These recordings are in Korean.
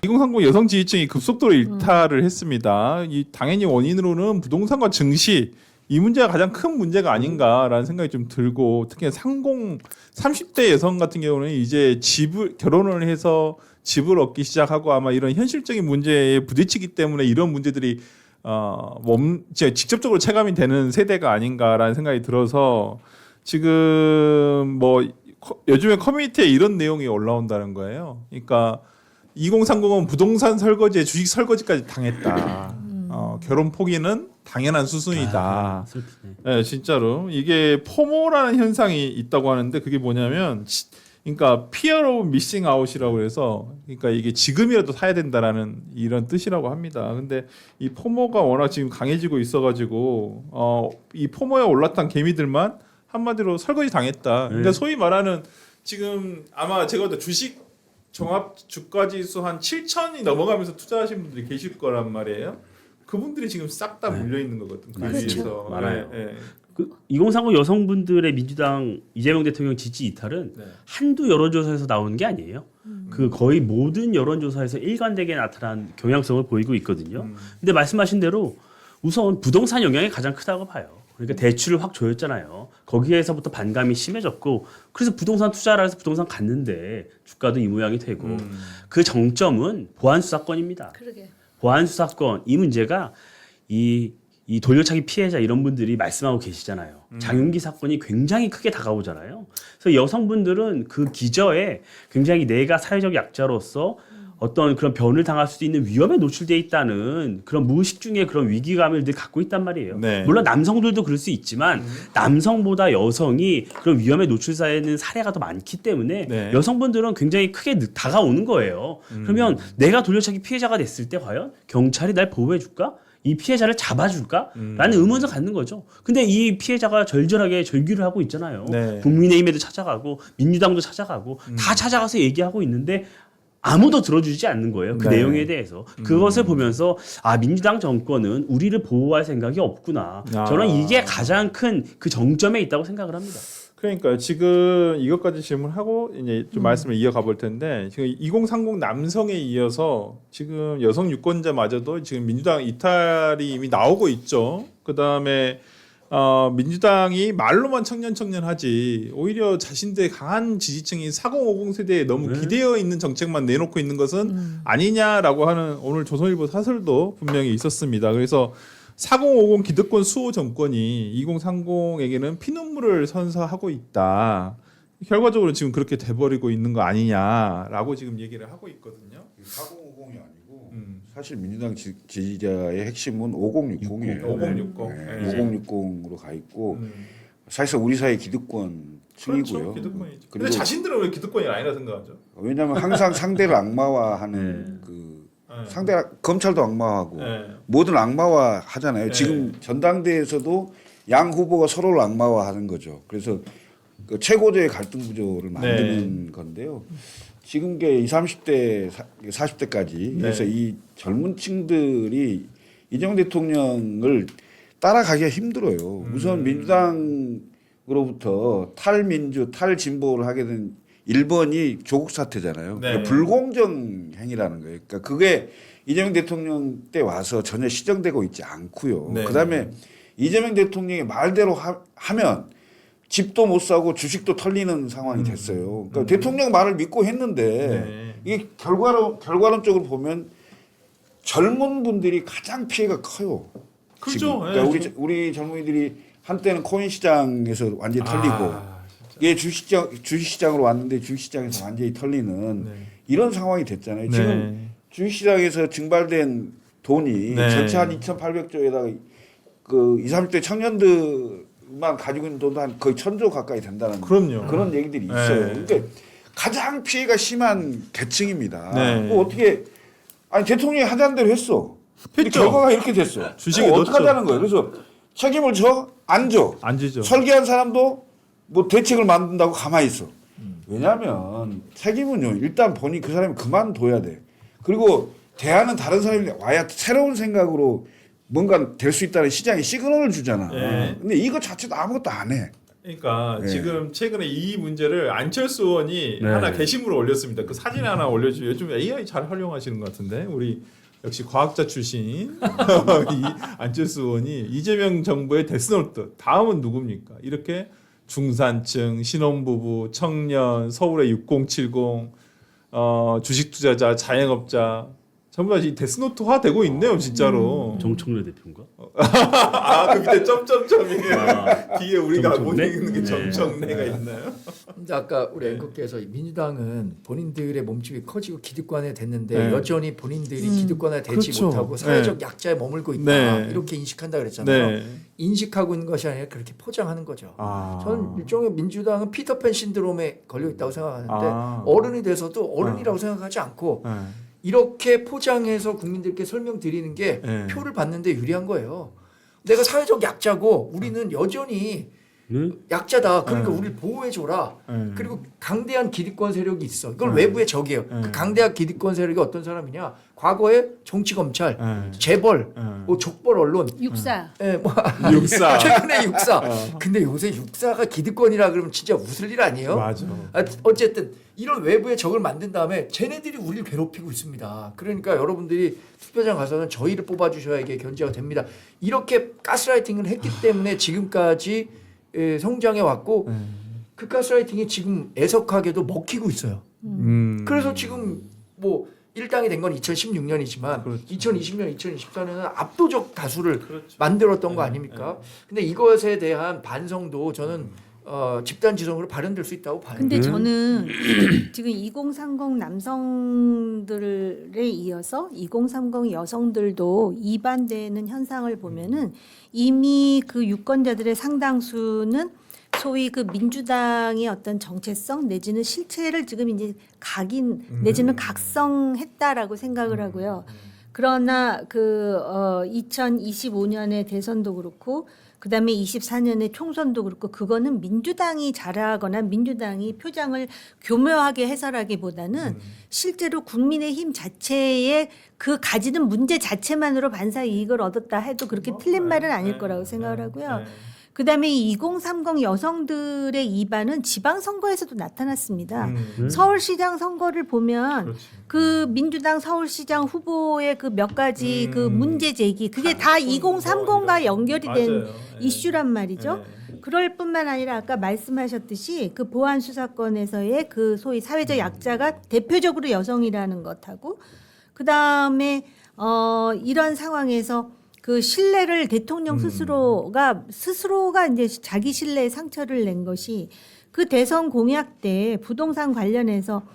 2030 여성 지지층이 급속도로 일탈을 했습니다. 이 당연히 원인으로는 부동산과 증시 이 문제가 가장 큰 문제가 아닌가라는 생각이 좀 들고, 특히 30대 여성 같은 경우는 이제 결혼을 해서 집을 얻기 시작하고 아마 이런 현실적인 문제에 부딪히기 때문에 이런 문제들이 직접적으로 체감이 되는 세대가 아닌가라는 생각이 들어서 지금 뭐 요즘에 커뮤니티에 이런 내용이 올라온다는 거예요. 그러니까 2030은 부동산 설거지에 주식 설거지까지 당했다. 결혼 포기는 당연한 수순이다. 네, 진짜로 이게 포모라는 현상이 있다고 하는데 그게 뭐냐면, 그러니까 fear of missing out이라고 해서, 그러니까 이게 지금이라도 사야 된다라는 이런 뜻이라고 합니다. 근데 이 포모가 워낙 지금 강해지고 있어가지고 이 포모에 올랐던 개미들만 한마디로 설거지 당했다. 그러니까 소위 말하는 지금 아마 제가 볼 때 주식 종합 주가지수 한 7천이 넘어가면서 투자하신 분들이 계실 거란 말이에요. 그분들이 지금 싹 다 물려 있는 거거든. 그 위에서. 많아요. 네. 그 2030 여성분들의 민주당 이재명 대통령 지지 이탈은 한두 여론조사에서 나오는 게 아니에요. 그 거의 모든 여론조사에서 일관되게 나타난 경향성을 보이고 있거든요. 근데 말씀하신 대로 우선 부동산 영향이 가장 크다고 봐요. 그러니까 대출을 확 조였잖아요. 거기에서부터 반감이 심해졌고, 그래서 부동산 투자를 해서 부동산 갔는데 주가도 이 모양이 되고, 그 정점은 보안수사권입니다. 그러게. 보안수사권, 이 문제가 이 돌려차기 피해자 이런 분들이 말씀하고 계시잖아요. 장윤기 사건이 굉장히 크게 다가오잖아요. 그래서 여성분들은 그 기저에 굉장히 내가 사회적 약자로서 어떤 그런 변을 당할 수도 있는 위험에 노출되어 있다는 그런 무의식 중에 그런 위기감을 늘 갖고 있단 말이에요. 네. 물론 남성들도 그럴 수 있지만 남성보다 여성이 그런 위험에 노출되는 사례가 더 많기 때문에 네. 여성분들은 굉장히 크게 다가오는 거예요. 그러면 내가 돌려차기 피해자가 됐을 때 과연 경찰이 날 보호해 줄까? 이 피해자를 잡아줄까? 라는 의문을 갖는 거죠. 근데 이 피해자가 절절하게 절규를 하고 있잖아요. 네. 국민의힘에도 찾아가고 민주당도 찾아가고 다 찾아가서 얘기하고 있는데 아무도 들어주지 않는 거예요. 그 네. 내용에 대해서. 그것을 보면서 민주당 정권은 우리를 보호할 생각이 없구나. 저는 이게 가장 큰 그 정점에 있다고 생각을 합니다. 그러니까 지금 이것까지 질문하고 이제 좀 말씀을 이어가 볼 텐데, 지금 2030 남성에 이어서 지금 여성 유권자마저도 지금 민주당 이탈이 이미 나오고 있죠. 그 다음에 민주당이 말로만 청년하지 오히려 자신들의 강한 지지층인 4050 세대에 너무 기대어 있는 정책만 내놓고 있는 것은 아니냐라고 하는 오늘 조선일보 사설도 분명히 있었습니다. 그래서 4050 기득권 수호 정권이 2030에게는 피눈물을 선사하고 있다. 결과적으로 지금 그렇게 돼버리고 있는 거 아니냐라고 지금 얘기를 하고 있거든요. 4050이 아니고 사실 민주당 지지자의 핵심은 5060이에요. 5060. 네. 5060으로 가 있고 사실상 우리 사회 기득권 층이고요. 그렇죠. 기득권이죠. 근데 자신들은 왜 기득권이 아니라 생각하죠? 왜냐하면 항상 상대를 악마화하는 상대 검찰도 악마화하고 모든 악마화 하잖아요. 지금 전당대회에서도 양 후보가 서로를 악마화하는 거죠. 그래서 그 최고조의 갈등 구조를 만드는 건데요. 지금 게 20, 30대, 40대까지 그래서 이 젊은 층들이 이재명 대통령을 따라가기가 힘들어요. 우선 민주당으로부터 탈민주, 탈진보를 하게 된 1번이 조국 사태잖아요. 그러니까 불공정 행위라는 거예요. 그러니까 그게 이재명 대통령 때 와서 전혀 시정되고 있지 않고요. 그다음에 이재명 대통령이 말대로 하면 집도 못 사고 주식도 털리는 상황이 됐어요. 그러니까 대통령 말을 믿고 했는데 이게 결과론적으로 보면 젊은 분들이 가장 피해가 커요. 그렇죠. 그러니까 우리 젊은이들이 한때는 코인 시장에서 완전히 털리고 이게 주식시장으로 왔는데 주식시장에서 완전히 털리는 이런 상황이 됐잖아요. 지금 주식시장에서 증발된 돈이 전체 한 2,800조에다가 그 20, 30대 청년들만 가지고 있는 돈도 한 거의 1,000조 가까이 된다는 그런 얘기들이 있어요. 그러니까 가장 피해가 심한 계층입니다. 뭐 어떻게 대통령이 하자는 대로 했어. 근데 결과가 이렇게 됐어. 주식에 어떻게 하자는 거예요. 그래서 책임을 져? 안 져. 안 지죠. 설계한 사람도 뭐 대책을 만든다고 가만히 있어. 왜냐하면 책임은요. 일단 보니 그 사람이 그만둬야 돼. 그리고 대안은 다른 사람이 와야 새로운 생각으로 뭔가 될 수 있다는 시장에 시그널을 주잖아. 근데 이거 자체도 아무것도 안 해. 그러니까 네. 지금 최근에 이 문제를 안철수 의원이 네. 하나 게시물을 올렸습니다. 그 사진 하나 올려주요. 요즘 AI 잘 활용하시는 것 같은데 우리 역시 과학자 출신 이 안철수 의원이 이재명 정부의 데스노트 다음은 누굽니까? 이렇게 중산층, 신혼부부, 청년, 서울의 6070, 주식 투자자, 자영업자 전부 다 이 데스노트화 되고 있네요, 진짜로. 정청래 대표인가? 아, 그 밑에 점점점이에요. 아, 뒤에 우리가 못 정청래? 읽는 게 네. 점청래가 있나요? 근데 아까 우리 앵커께서 민주당은 본인들의 몸집이 커지고 기득권에 됐는데 네. 여전히 본인들이 기득권에 되지 그렇죠. 못하고 사회적 네. 약자에 머물고 있다 네. 이렇게 인식한다 그랬잖아요. 네. 인식하고 있는 것이 아니라 그렇게 포장하는 거죠. 아. 저는 일종의 민주당은 피터팬 신드롬에 걸려 있다고 생각하는데 아. 어른이 돼서도 어른이라고 생각하지 않고 네. 이렇게 포장해서 국민들께 설명드리는 게 네. 표를 받는데 유리한 거예요. 내가 사회적 약자고 우리는 여전히 네? 약자다. 그러니까 네. 우리를 보호해줘라. 네. 그리고 강대한 기득권 세력이 있어. 이걸 네. 외부의 적이에요. 네. 그 강대한 기득권 세력이 어떤 사람이냐? 과거에 정치 검찰, 네. 재벌, 네. 뭐 족벌 언론, 육사. 예, 뭐 육사. 최근에 육사. 어. 근데 요새 육사가 기득권이라 그러면 진짜 웃을 일 아니에요? 맞아. 어쨌든 이런 외부의 적을 만든 다음에 쟤네들이 우리를 괴롭히고 있습니다. 그러니까 여러분들이 투표장 가서는 저희를 뽑아주셔야 이게 견제가 됩니다. 이렇게 가스라이팅을 했기 때문에 지금까지 성장해 왔고 그 가스라이팅이 지금 애석하게도 먹히고 있어요. 그래서 지금 뭐 일당이 된 건 2016년이지만 그렇죠. 2020년, 2024년은 압도적 다수를 그렇죠. 만들었던 거 네, 아닙니까? 근데 이것에 대한 반성도 저는 집단 지성으로 발현될 수 있다고 봐요. 근데 저는 지금 2030 남성들에 이어서 2030 여성들도 이반되는 현상을 보면은 이미 그 유권자들의 상당수는 소위 그 민주당의 어떤 정체성 내지는 실체를 지금 이제 각인 내지는 각성했다라고 생각을 하고요. 그러나 그 2025년의 대선도 그렇고 그다음에 24년의 총선도 그렇고 그거는 민주당이 잘하거나 민주당이 표장을 교묘하게 해설하기보다는 실제로 국민의힘 자체의 그 가지는 문제 자체만으로 반사 이익을 얻었다 해도 그렇게 틀린 말은 아닐 거라고 생각을 하고요. 그다음에 이 2030 여성들의 이반은 지방선거에서도 나타났습니다. 서울시장 선거를 보면 그렇지. 그 민주당 서울시장 후보의 그 몇 가지 그 문제 제기 그게 다 2030과 연결이 된 맞아요. 이슈란 말이죠. 네. 그럴 뿐만 아니라 아까 말씀하셨듯이 그 보안 수사권에서의 그 소위 사회적 약자가 대표적으로 여성이라는 것하고 그다음에 이런 상황에서 그 신뢰를 대통령 스스로가 이제 자기 신뢰에 상처를 낸 것이 그 대선 공약 때 부동산 관련해서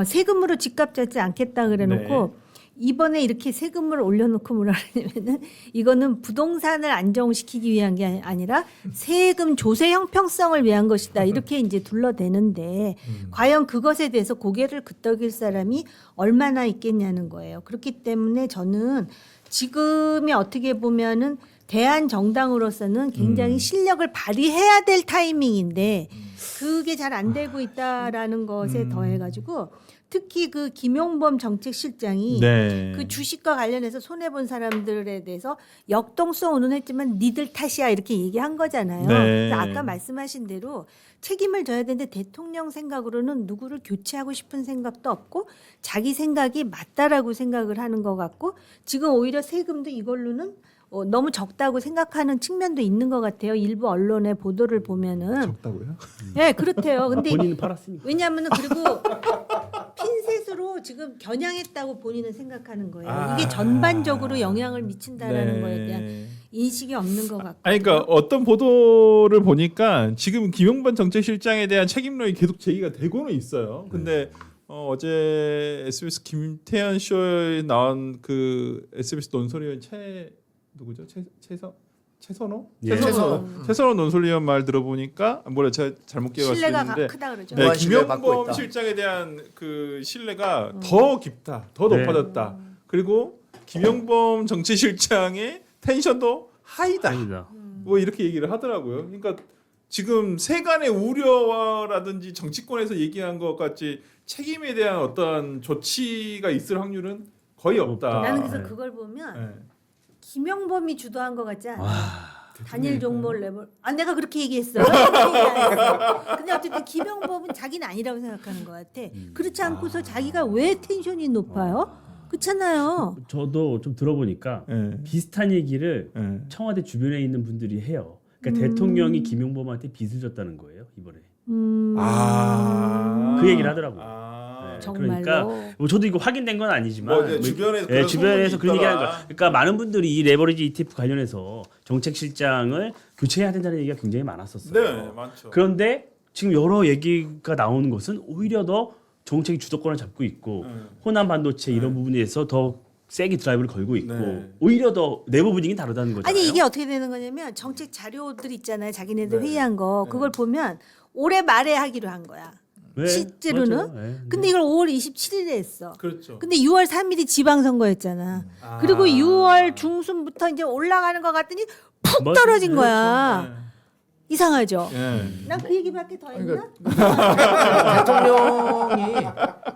세금으로 집값 잡지 않겠다 그래놓고 이번에 이렇게 세금을 올려놓고 뭐라 하냐면은 이거는 부동산을 안정시키기 위한 게 아니라 세금 조세 형평성을 위한 것이다 이렇게 이제 둘러대는데 과연 그것에 대해서 고개를 끄덕일 사람이 얼마나 있겠냐는 거예요. 그렇기 때문에 저는 지금이 어떻게 보면은 대한 정당으로서는 굉장히 실력을 발휘해야 될 타이밍인데 그게 잘 안 되고 있다라는 것에 더해가지고 특히 그 김용범 정책실장이 네. 그 주식과 관련해서 손해 본 사람들에 대해서 역동성은 했지만 니들 탓이야 이렇게 얘기한 거잖아요. 네. 그래서 아까 말씀하신 대로 책임을 져야 되는데 대통령 생각으로는 누구를 교체하고 싶은 생각도 없고 자기 생각이 맞다라고 생각을 하는 것 같고 지금 오히려 세금도 이걸로는 너무 적다고 생각하는 측면도 있는 것 같아요. 일부 언론의 보도를 보면은. 적다고요? 네, 그렇대요. 근데 본인은 팔았으니까. 왜냐하면 그리고 핀셋으로 지금 겨냥했다고 본인은 생각하는 거예요. 이게 전반적으로 영향을 미친다라는 거에 대한 인식이 없는 것 같고. 아니 그러니까 어떤 보도를 보니까 지금 김용범 정책실장에 대한 책임론이 계속 제기가 되고는 있어요. 근데 어제 SBS 김태현 쇼에 나온 그 SBS 논설위원 누구죠? 최선호? 예. 최선호 논설위원 말 들어보니까 뭐래 제가 잘못 신뢰가 기억했는데 크다 그러죠. 네, 무한 신뢰를 받고 김용범 있다. 실장에 대한 그 신뢰가 더 깊다, 더 네. 높아졌다. 그리고 김용범 정치실장의 텐션도 하이다. 아니다. 뭐 이렇게 얘기를 하더라고요. 그러니까 지금 세간의 우려라든지 정치권에서 얘기한 것 같이 책임에 대한 어떤 조치가 있을 확률은 거의 없다. 나는 그래서 네. 그걸 보면 네. 김용범이 주도한 것 같지 않아요. 단일 종목 레벨. 아 내가 그렇게 얘기했어. 근데 어쨌든 김영법은 자기는 아니라고 생각하는 것 같아. 그렇지 않고서 자기가 왜 텐션이 높아요? 그렇잖아요. 저도 좀 들어보니까 예. 비슷한 얘기를 예. 청와대 주변에 있는 분들이 해요. 그러니까 대통령이 김용범한테 빚을 줬다는 거예요 이번에. 그 얘기를 하더라고요. 네, 정말로. 그러니까 뭐 저도 이거 확인된 건 아니지만 뭐 주변에서 예, 그런 주변에서 소문이 그런 얘기하는 있더라. 거예요. 그러니까 많은 분들이 이 레버리지 ETF 관련해서 정책실장을 교체해야 된다는 얘기가 굉장히 많았었어요. 네, 많죠. 그런데 지금 여러 얘기가 나오는 것은 오히려 더 정책이 주도권을 잡고 있고 호남 반도체 이런 부분에서 더 세게 드라이브를 걸고 있고 네. 오히려 더 내부 분위기는 다르다는 거잖아요. 아니 이게 어떻게 되는 거냐면 정책 자료들 있잖아요. 자기네들 네. 회의한 거 그걸 보면 올해 말에 하기로 한 거야. 네, 실제로는. 맞아요. 네. 근데 이걸 5월 27일에 했어. 그렇죠. 근데 6월 3일이 지방선거였잖아. 그리고 6월 중순부터 이제 올라가는 것 같더니 푹 맞아. 떨어진 거야. 이상하죠. 예. 난 그 얘기밖에 더 했나? 대통령이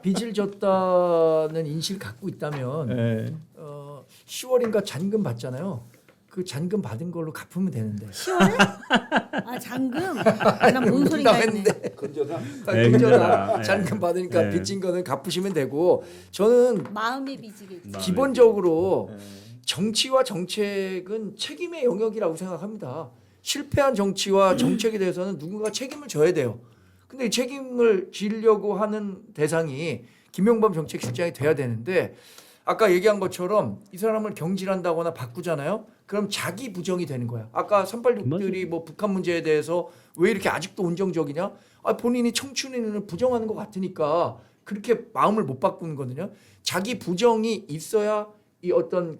빚을 졌다는 인식을 갖고 있다면 예. 10월인가 잔금 받잖아요. 그 잔금 받은 걸로 갚으면 되는데. 10월에? 아 잔금? 난뭔 소린가 했네. 했는데 건져다. 네, 금전아 네. 잔금 받으니까 네. 빚진 거는 갚으시면 되고 저는 마음의 빚이겠지. 기본적으로 정치와 정책은 책임의 영역이라고 생각합니다. 실패한 정치와 정책에 대해서는 누군가 책임을 져야 돼요. 근데 이 책임을 지려고 하는 대상이 김용범 정책실장이 돼야 되는데 아까 얘기한 것처럼 이 사람을 경질한다거나 바꾸잖아요. 그럼 자기 부정이 되는 거야. 아까 386들이 뭐 북한 문제에 대해서 왜 이렇게 아직도 온정적이냐? 아, 본인이 청춘인을 부정하는 것 같으니까 그렇게 마음을 못 바꾸는 거거든요. 자기 부정이 있어야 이 어떤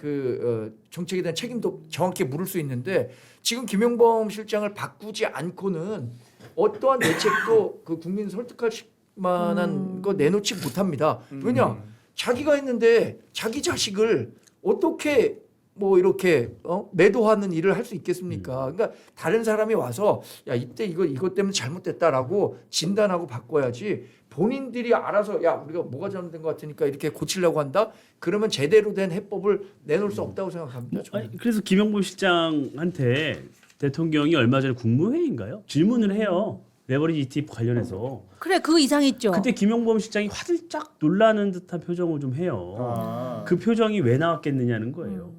정책에 대한 책임도 정확히 물을 수 있는데 지금 김용범 실장을 바꾸지 않고는 어떠한 대책도 그 국민 설득할 만한 거 내놓지 못합니다. 왜냐? 자기가 했는데 자기 자식을 어떻게 뭐 이렇게 매도하는 일을 할 수 있겠습니까? 그러니까 다른 사람이 와서 야 이때 이것 때문에 잘못됐다라고 진단하고 바꿔야지 본인들이 알아서 야 우리가 뭐가 잘못된 것 같으니까 이렇게 고치려고 한다. 그러면 제대로 된 해법을 내놓을 수 없다고 생각합니다. 저는. 아니, 그래서 김영범 실장한테 대통령이 얼마 전에 국무회의인가요? 질문을 해요. 레버리지 ETF 관련해서. 그래 그거 이상했죠. 그때 김용범 실장이 화들짝 놀라는 듯한 표정을 좀 해요. 그 표정이 왜 나왔겠느냐는 거예요.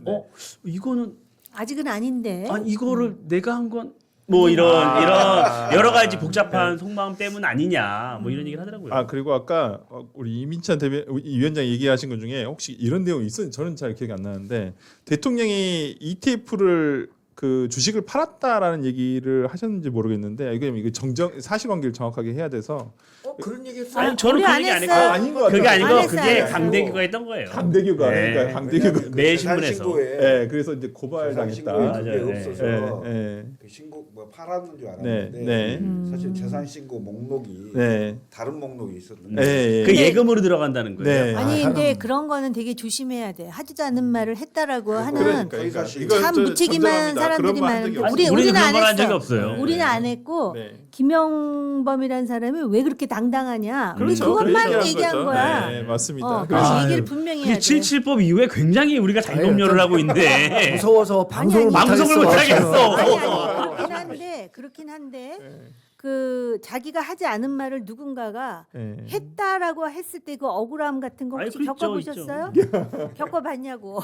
이거는 아직은 아닌데. 아니 이거를 내가 한 건 뭐 이런 여러 가지 복잡한 속마음 때문 아니냐 뭐 이런 얘기를 하더라고요. 아 그리고 아까 우리 이민찬 위원장 얘기하신 것 중에 혹시 이런 내용이 있었는지 저는 잘 기억이 안 나는데 대통령이 ETF를 그 주식을 팔았다라는 얘기를 하셨는지 모르겠는데 이거 사실관계를 정확하게 해야 돼서 그런 얘기 했어요. 아니 저는 우리 그 안 얘기 아니고 했어요. 아닌 것 같아요. 그게 아니고 안 했어요, 그게 안 했어요. 강대규가 했던 거예요. 강대규가 네. 그러니까 강대규가 매일 신문에서. 신고에 예, 그래서 이제 고발당했다. 재산 신고에 그게 맞아요. 없어서 예. 그 신고 뭐 팔았는 줄 알았는데 네. 사실 재산 신고 목록이 네. 다른 목록이 예. 있었는데 예. 그 예금으로 들어간다는 거예요. 네. 아니 근데 그런 거는 되게 조심해야 돼. 하지도 않은 말을 했다라고 하는 그러니까 이거 참 무책임한 사람들이 많은데 우리는 그런 안 걸 한 했어. 적이 없어요. 우리는 안 했고 네. 김영범이라는 사람이 왜 그렇게 당당하냐. 우리 그렇죠. 그것만 그렇게 얘기한 거죠. 거야. 네, 맞습니다. 그래서 얘기를 분명히 해야 그게 돼. 77법 이후에 굉장히 우리가 자기검열을 하고 있는데 무서워서 방송을 아니, 못 방송을 못 하겠어. 아니 그렇긴 한데 그 자기가 하지 않은 말을 누군가가 네. 했다라고 했을 때 그 억울함 같은 거 아니, 혹시 그렇죠, 겪어보셨어요? 겪어봤냐고.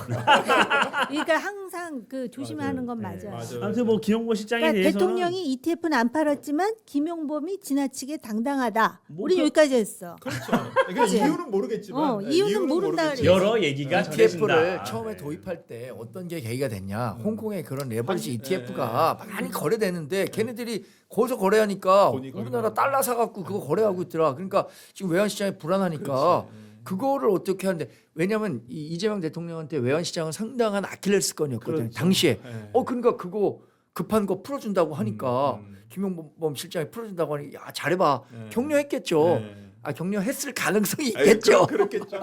그러니까 항상 그 조심하는 건 맞아. 아무튼 뭐 김용범 실장에 그러니까 대해서는 대통령이 ETF는 안 팔았지만 김용범이 지나치게 당당하다. 뭐 우리 여기까지 했어. 그렇죠. 그러니까 이유는 모르겠지만 이유는 모른다 그래. 여러 얘기가 ETF를 전해진다. 처음에 도입할 때 어떤 게 계기가 됐냐. 홍콩에 그런 레버리지 ETF가 많이 거래되는데 걔네들이 거기서 거래하니까 우리나라 달러 사갖고 그거 거래하고 있더라. 그러니까 지금 외환시장이 불안하니까 그거를 어떻게 하는데 왜냐하면 이 이재명 대통령한테 외환시장은 상당한 아킬레스건이었거든요. 당시에. 그러니까 그거 급한 거 풀어준다고 하니까 김용범 실장이 풀어준다고 하니 야 잘해봐. 격려했겠죠. 격려했을 가능성이 있겠죠. 그렇겠죠.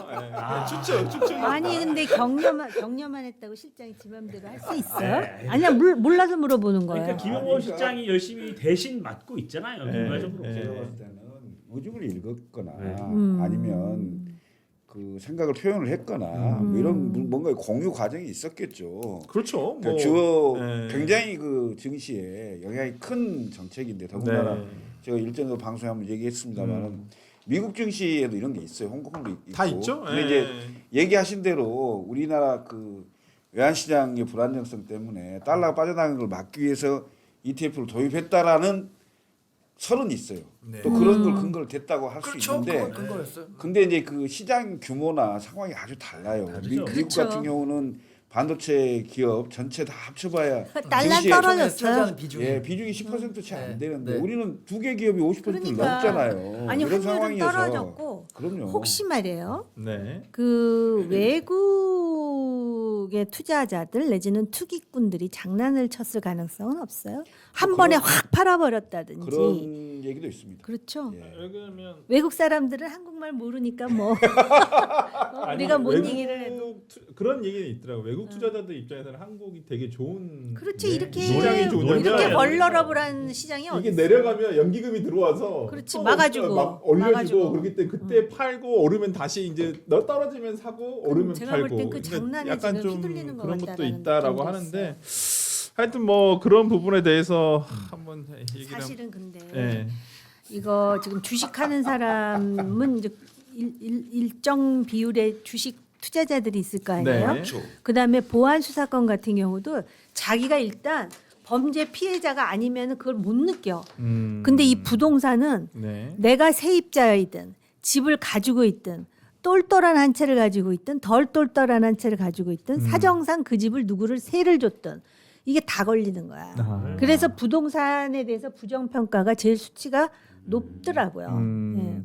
추측. 아니 근데 격려만 했다고 실장이 지 맘대로 할 수 있어요? 아니야 몰라서 물어보는 거예요. 그러니까 김용범 실장이 열심히 대신 맡고 있잖아요. 결과적으로. 제가 봤을 때는 오죽을 읽었거나 네. 아니면 그 생각을 표현을 했거나 뭐 이런 뭔가 공유 과정이 있었겠죠. 그렇죠. 그 주요 네. 굉장히 그 증시에 영향이 큰 정책인데 더군다나 네. 제가 일전에도 방송에 한번 얘기했습니다만은 미국 증시에도 이런 게 있어요. 홍콩도 있고. 다 있죠. 근데 예. 이제 얘기하신 대로 우리나라 그 외환 시장의 불안정성 때문에 달러가 빠져나가는 걸 막기 위해서 ETF를 도입했다라는 설은 있어요. 네. 또 그런 걸 근거를 댔다고 할 수 그렇죠. 있는데 그건 그거였어요. 근데 이제 그 시장 규모나 상황이 아주 달라요. 다르죠. 미국 그렇죠. 같은 경우는 반도체 기업 전체 다 합쳐봐야 달러 증시에 떨어졌어요. 차지하는 비중이. 예, 비중이 10% 채 안 네. 되는데 네. 우리는 두 개 기업이 50% 그러니까. 넘잖아요. 아니 이런 환율은 상황이어서 떨어졌고 그럼요. 혹시 말이에요. 네. 그 외국의 투자자들 내지는 투기꾼들이 장난을 쳤을 가능성은 없어요. 한 번에 확 팔아버렸다든지. 그런 얘기도 있습니다. 그렇죠. 예. 그러면 외국 사람들은 한국말 모르니까 뭐 우리가 뭔 얘기를 해도 그런 얘기는 있더라고. 외국 투자자들 입장에서는 한국이 되게 좋은 그렇지 네, 이렇게 시장이 좋냐면 이렇게 벌러러블한 시장이 이게 어디 내려가면 연기금이 들어와서 그렇지, 또 막아주고, 막 올려주고 막아주고. 그렇기 때문에 그때 팔고 오르면 다시 이제 너 떨어지면 사고 오르면 제가 팔고 볼 땐 그 그러니까 장난에 약간 지금 좀 휘둘리는 것 그런 것도 같다라는 있다라고 느낌도 하는데 하여튼 뭐 그런 부분에 대해서 한번 얘기를 사실은 근데 예. 이거 지금 주식하는 사람은 이제 일정 비율의 주식 투자자들이 있을 거 아니에요. 네. 그렇죠. 그다음에 보안 수사권 같은 경우도 자기가 일단 범죄 피해자가 아니면 그걸 못 느껴. 근데 이 부동산은 네. 내가 세입자이든 집을 가지고 있든 똘똘한 한 채를 가지고 있든 덜 똘똘한 한 채를 가지고 있든 사정상 그 집을 누구를 세를 줬든 이게 다 걸리는 거야. 아. 그래서 부동산에 대해서 부정평가가 제일 수치가 높더라고요. 예.